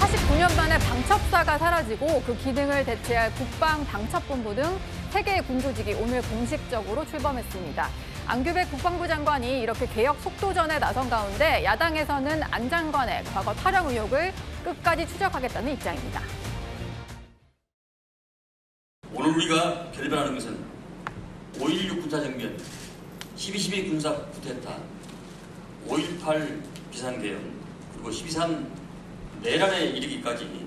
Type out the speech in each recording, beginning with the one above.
49년 만에 방첩사가 사라지고 그 기능을 대체할 국방방첩본부 등 3개의 군조직이 오늘 공식적으로 출범했습니다. 안규백 국방부 장관이 이렇게 개혁 속도전에 나선 가운데 야당에서는 안 장관의 과거 탈영 의혹을 끝까지 추적하겠다는 입장입니다. 오늘 우리가 결별하는 것은 5.16 군사정변, 12.12 군사 쿠데타, 5.18 비상계엄, 그리고 12.3 내란에 이르기까지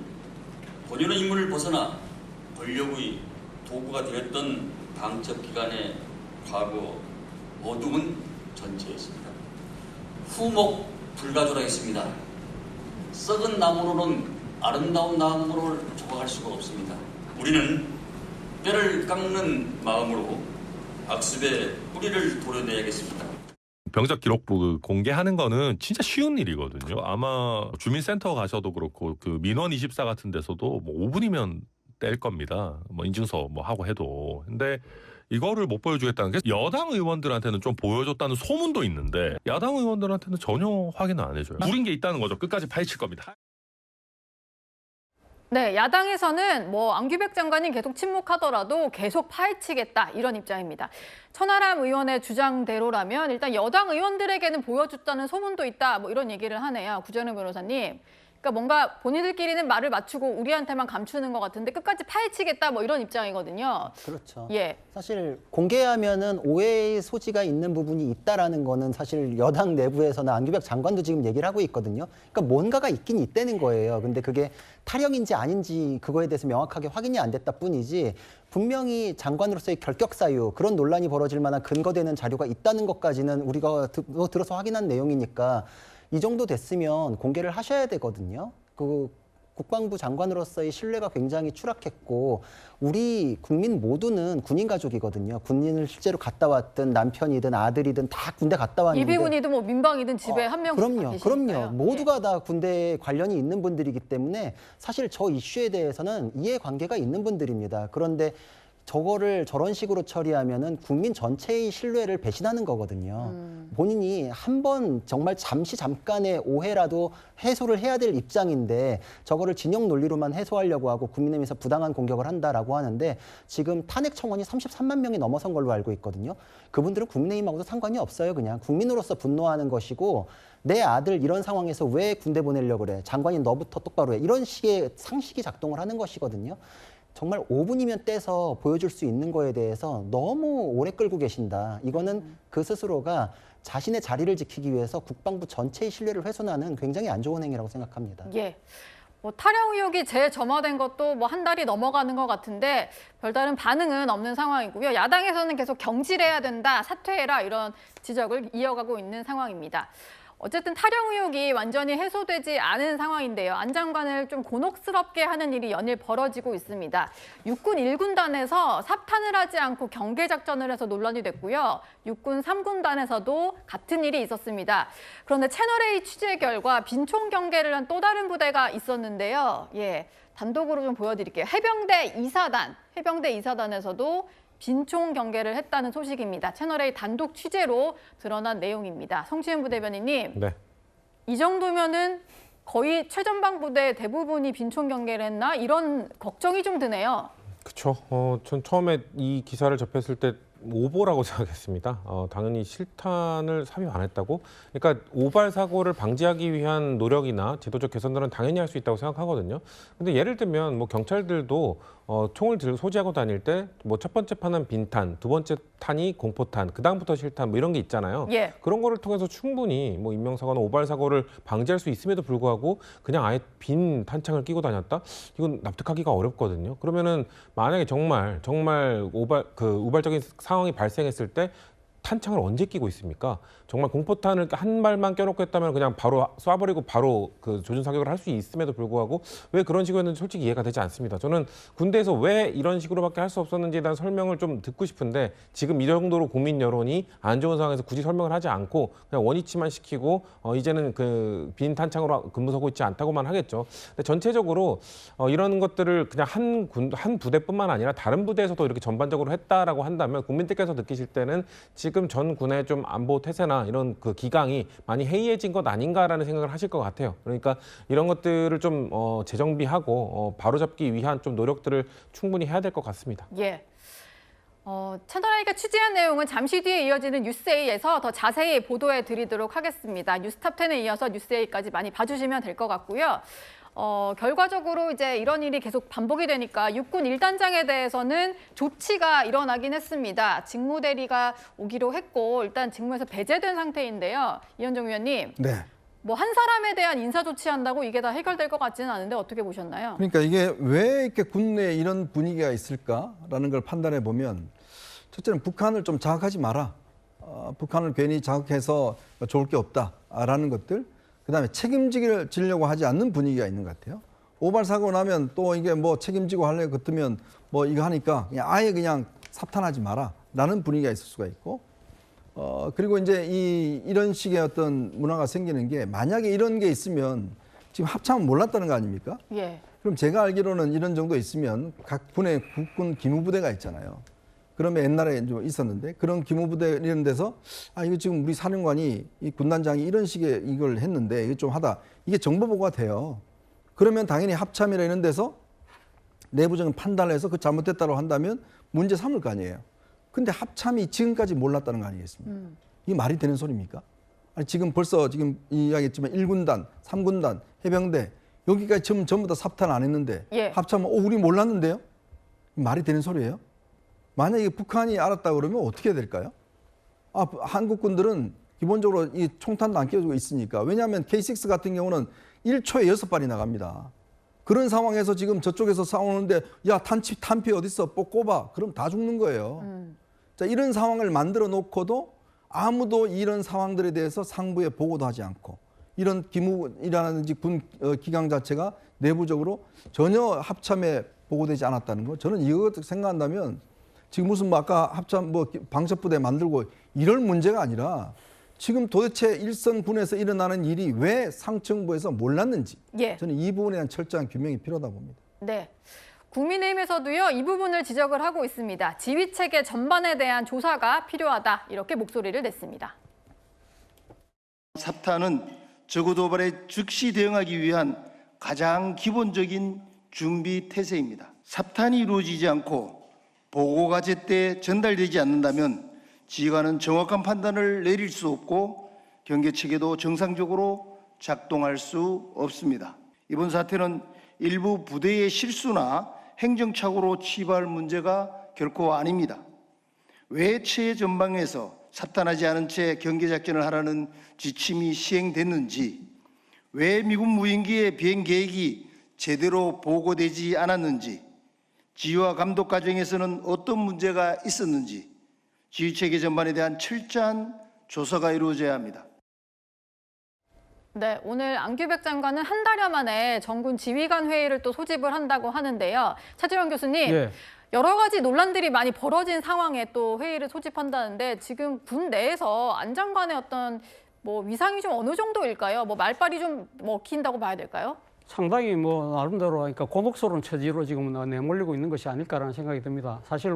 본연의 임무를 벗어나 권력의 도구가 되었던 방첩기관의 과거 어둠은 전체였습니다. 후목 불가조라했습니다. 썩은 나무로는 아름다운 나무를 조각할 수가 없습니다. 우리는 뼈를 깎는 마음으로 악습의 뿌리를 도려내야겠습니다. 병적 기록부 공개하는 거는 진짜 쉬운 일이거든요. 아마 주민센터 가셔도 그렇고 그 민원24 같은 데서도 뭐 5분이면 뗄 겁니다. 뭐 인증서 뭐 하고 해도. 근데 이거를 못 보여주겠다는 게 여당 의원들한테는 좀 보여줬다는 소문도 있는데 야당 의원들한테는 전혀 확인을 안 해줘요. 무린 게 있다는 거죠. 끝까지 파헤칠 겁니다. 네, 야당에서는 안규백 장관이 계속 침묵하더라도 계속 파헤치겠다 이런 입장입니다. 천하람 의원의 주장대로라면 일단 여당 의원들에게는 보여줬다는 소문도 있다 이런 얘기를 하네요. 구전우 변호사님. 그러니까 뭔가 본인들끼리는 말을 맞추고 우리한테만 감추는 것 같은데 끝까지 파헤치겠다 이런 입장이거든요. 그렇죠. 예. 사실 공개하면은 오해의 소지가 있는 부분이 있다라는 거는 사실 여당 내부에서는 안규백 장관도 지금 얘기를 하고 있거든요. 그러니까 뭔가가 있긴 있다는 거예요. 근데 그게 탈영인지 아닌지 그거에 대해서 명확하게 확인이 안 됐다 뿐이지 분명히 장관으로서의 결격 사유 그런 논란이 벌어질 만한 근거되는 자료가 있다는 것까지는 우리가 들어서 확인한 내용이니까 이 정도 됐으면 공개를 하셔야 되거든요. 그 국방부 장관으로서의 신뢰가 굉장히 추락했고 우리 국민 모두는 군인 가족이거든요. 군인을 실제로 갔다 왔든 남편이든 아들이든 다 군대 갔다 왔는데 예비군이든 민방이든 집에 한 명씩 다 계시니까요. 그럼요. 모두가 다 군대에 관련이 있는 분들이기 때문에 사실 저 이슈에 대해서는 이해관계가 있는 분들입니다. 그런데 저거를 저런 식으로 처리하면은 국민 전체의 신뢰를 배신하는 거거든요. 본인이 한 번 정말 잠깐의 오해라도 해소를 해야 될 입장인데 저거를 진영 논리로만 해소하려고 하고 국민의힘에서 부당한 공격을 한다라고 하는데 지금 탄핵 청원이 33만 명이 넘어선 걸로 알고 있거든요. 그분들은 국민의힘하고도 상관이 없어요. 그냥 국민으로서 분노하는 것이고 내 아들 이런 상황에서 왜 군대 보내려고 그래. 장관이 너부터 똑바로 해. 이런 식의 상식이 작동을 하는 것이거든요. 정말 5분이면 떼서 보여줄 수 있는 거에 대해서 너무 오래 끌고 계신다. 이거는 그 스스로가 자신의 자리를 지키기 위해서 국방부 전체의 신뢰를 훼손하는 굉장히 안 좋은 행위라고 생각합니다. 예. 탈영 의혹이 재점화된 것도 한 달이 넘어가는 것 같은데 별다른 반응은 없는 상황이고요. 야당에서는 계속 경질해야 된다, 사퇴해라 이런 지적을 이어가고 있는 상황입니다. 어쨌든 탈영 의혹이 완전히 해소되지 않은 상황인데요. 안 장관을 좀 곤혹스럽게 하는 일이 연일 벌어지고 있습니다. 육군 1군단에서 삽탄을 하지 않고 경계작전을 해서 논란이 됐고요. 육군 3군단에서도 같은 일이 있었습니다. 그런데 채널A 취재 결과 빈총 경계를 한 또 다른 부대가 있었는데요. 예, 단독으로 좀 보여드릴게요. 해병대 2사단에서도 빈총 경계를 했다는 소식입니다. 채널A 단독 취재로 드러난 내용입니다. 성시은 부대변인님, 네. 이 정도면은 거의 최전방 부대 대부분이 빈총 경계를 했나? 이런 걱정이 좀 드네요. 그렇죠. 전 처음에 이 기사를 접했을 때 오보라고 생각했습니다. 당연히 실탄을 삽입 안 했다고? 그러니까 오발 사고를 방지하기 위한 노력이나 제도적 개선들은 당연히 할 수 있다고 생각하거든요. 근데 예를 들면 경찰들도 총을 들고 소지하고 다닐 때 첫 번째 판은 빈탄, 두 번째 탄이 공포탄, 그 다음부터 실탄 이런 게 있잖아요. 예. 그런 거를 통해서 충분히 인명사고나 오발 사고를 방지할 수 있음에도 불구하고 그냥 아예 빈 탄창을 끼고 다녔다? 이건 납득하기가 어렵거든요. 그러면은 만약에 정말 우발적인 상황이 발생했을 때 탄창을 언제 끼고 있습니까? 정말 공포탄을 한 발만 껴놓고 했다면 그냥 바로 쏴버리고 바로 그 조준 사격을 할 수 있음에도 불구하고 왜 그런 식으로 했는지 솔직히 이해가 되지 않습니다. 저는 군대에서 왜 이런 식으로밖에 할 수 없었는지에 대한 설명을 좀 듣고 싶은데 지금 이 정도로 국민 여론이 안 좋은 상황에서 굳이 설명을 하지 않고 그냥 원위치만 시키고 이제는 그 빈 탄창으로 근무서고 있지 않다고만 하겠죠. 근데 전체적으로 이런 것들을 그냥 한 부대뿐만 아니라 다른 부대에서도 이렇게 전반적으로 했다라고 한다면 국민들께서 느끼실 때는 지금 전 군의 좀 안보 태세나 분위기나 이런 그 기강이 많이 해이해진 것 아닌가라는 생각을 하실 것 같아요. 그러니까 이런 것들을 좀 재정비하고 바로잡기 위한 좀 노력들을 충분히 해야 될 것 같습니다. 예. 채널A가 취재한 내용은 잠시 뒤에 이어지는 뉴스A에서 더 자세히 보도해 드리도록 하겠습니다. 뉴스탑10에 이어서 뉴스A까지 많이 봐주시면 될 것 같고요. 결과적으로 이제 이런 일이 계속 반복이 되니까 육군 1단장에 대해서는 조치가 일어나긴 했습니다. 직무대리가 오기로 했고 일단 직무에서 배제된 상태인데요. 이현정 위원님, 네. 뭐 한 사람에 대한 인사 조치한다고 이게 다 해결될 것 같지는 않은데 어떻게 보셨나요? 그러니까 이게 왜 이렇게 군내에 이런 분위기가 있을까라는 걸 판단해 보면 첫째는 북한을 좀 자극하지 마라. 북한을 괜히 자극해서 좋을 게 없다라는 것들. 그다음에 책임지려고 하지 않는 분위기가 있는 것 같아요. 오발 사고 나면 또 이게 뭐 책임지고 하려고 같으면 뭐 이거 하니까 그냥 아예 그냥 사탄하지 마라라는 분위기가 있을 수가 있고. 그리고 이제 이런 식의 어떤 문화가 생기는 게 만약에 이런 게 있으면 지금 합참은 몰랐다는 거 아닙니까? 예. 그럼 제가 알기로는 이런 정도 있으면 각 군의 국군 기무부대가 있잖아요. 그러면 옛날에 좀 있었는데 그런 기무부대 이런 데서 이거 지금 우리 사령관이 이 군단장이 이런 식의 이걸 했는데 이거 좀 하다 이게 정보 보고가 돼요. 그러면 당연히 합참이나 이런 데서 내부적인 판단을 해서 그 잘못됐다고 한다면 문제 삼을 거 아니에요. 근데 합참이 지금까지 몰랐다는 거 아니겠습니까? 이게 말이 되는 소리입니까? 아니 지금 벌써 지금 이야기했지만 1군단, 3군단, 해병대 여기까지 지금 전부 다 삽탄 안 했는데 예. 합참은 우리 몰랐는데요? 말이 되는 소리예요? 만약에 북한이 알았다 그러면 어떻게 해야 될까요? 한국군들은 기본적으로 이 총탄도 안 끼워주고 있으니까. 왜냐하면 K6 같은 경우는 1초에 6발이 나갑니다. 그런 상황에서 지금 저쪽에서 싸우는데 야 탄피 어디 있어? 꼽아. 그럼 다 죽는 거예요. 자, 이런 상황을 만들어 놓고도 아무도 이런 상황들에 대해서 상부에 보고도 하지 않고 이런 기무이라든지 군 기강 자체가 내부적으로 전혀 합참에 보고되지 않았다는 거. 저는 이거 생각한다면 지금 무슨 뭐 아까 합참 뭐 방첩부대 만들고 이럴 문제가 아니라 지금 도대체 일선군에서 일어나는 일이 왜 상층부에서 몰랐는지 예. 저는 이 부분에 대한 철저한 규명이 필요하다 봅니다. 네. 국민의힘에서도요, 이 부분을 지적을 하고 있습니다. 지휘 체계 전반에 대한 조사가 필요하다. 이렇게 목소리를 냈습니다. 삽탄은 적어 도발에 즉시 대응하기 위한 가장 기본적인 준비 태세입니다. 삽탄이 이루어지지 않고 보고가 제때 전달되지 않는다면 지휘관은 정확한 판단을 내릴 수 없고 경계 체계도 정상적으로 작동할 수 없습니다. 이번 사태는 일부 부대의 실수나 행정착오로 치부할 문제가 결코 아닙니다. 왜 체계 전방에서 삽탄하지 않은 채 경계작전을 하라는 지침이 시행됐는지, 왜 미군 무인기의 비행 계획이 제대로 보고되지 않았는지, 지휘와 감독 과정에서는 어떤 문제가 있었는지 지휘체계 전반에 대한 철저한 조사가 이루어져야 합니다. 네, 오늘 안규백 장관은 한 달여 만에 정군 지휘관 회의를 또 소집을 한다고 하는데요. 차지원 교수님, 예. 여러 가지 논란들이 많이 벌어진 상황에 또 회의를 소집한다는데 지금 군 내에서 안 장관의 어떤 뭐 위상이 좀 어느 정도일까요? 뭐 말빨이 좀 먹힌다고 봐야 될까요? 상당히 뭐 나름대로 그러니까 곤혹스러운 처지로 지금 내몰리고 있는 것이 아닐까라는 생각이 듭니다. 사실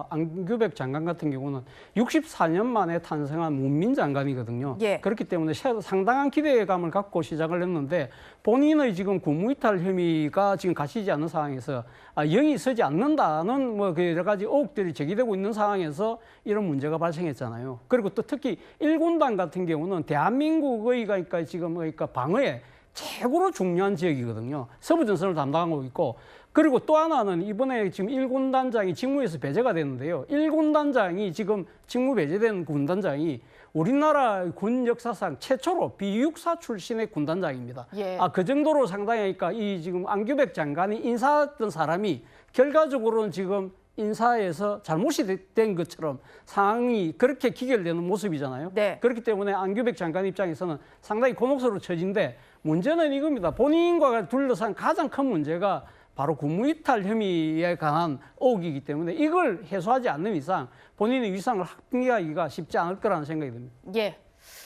안규백 장관 같은 경우는 64년 만에 탄생한 문민 장관이거든요. 예. 그렇기 때문에 상당한 기대감을 갖고 시작을 했는데 본인의 지금 국무이탈 혐의가 지금 가시지 않는 상황에서 영이 서지 않는다는 뭐 그 여러 가지 의혹들이 제기되고 있는 상황에서 이런 문제가 발생했잖아요. 그리고 또 특히 1군단 같은 경우는 대한민국의 그러니까 지금 그러니까 방어에 최고로 중요한 지역이거든요. 서부전선을 담당하고 있고, 그리고 또 하나는 이번에 지금 1군단장이 직무에서 배제가 됐는데요. 1군단장이 지금 직무 배제된 군단장이 우리나라 군 역사상 최초로 비육사 출신의 군단장입니다. 예. 그 정도로 상당히 그러니까 이 지금 안규백 장관이 인사했던 사람이 결과적으로는 지금 인사에서 잘못이 된 것처럼 상황이 그렇게 기결되는 모습이잖아요. 네. 그렇기 때문에 안규백 장관 입장에서는 상당히 곤혹스러운 처지인데 문제는 이겁니다. 본인과 둘러싼 가장 큰 문제가 바로 국무이탈 혐의에 관한 의혹이기 때문에 이걸 해소하지 않는 이상 본인의 위상을 확인하기가 쉽지 않을 거라는 생각이 듭니다. 예.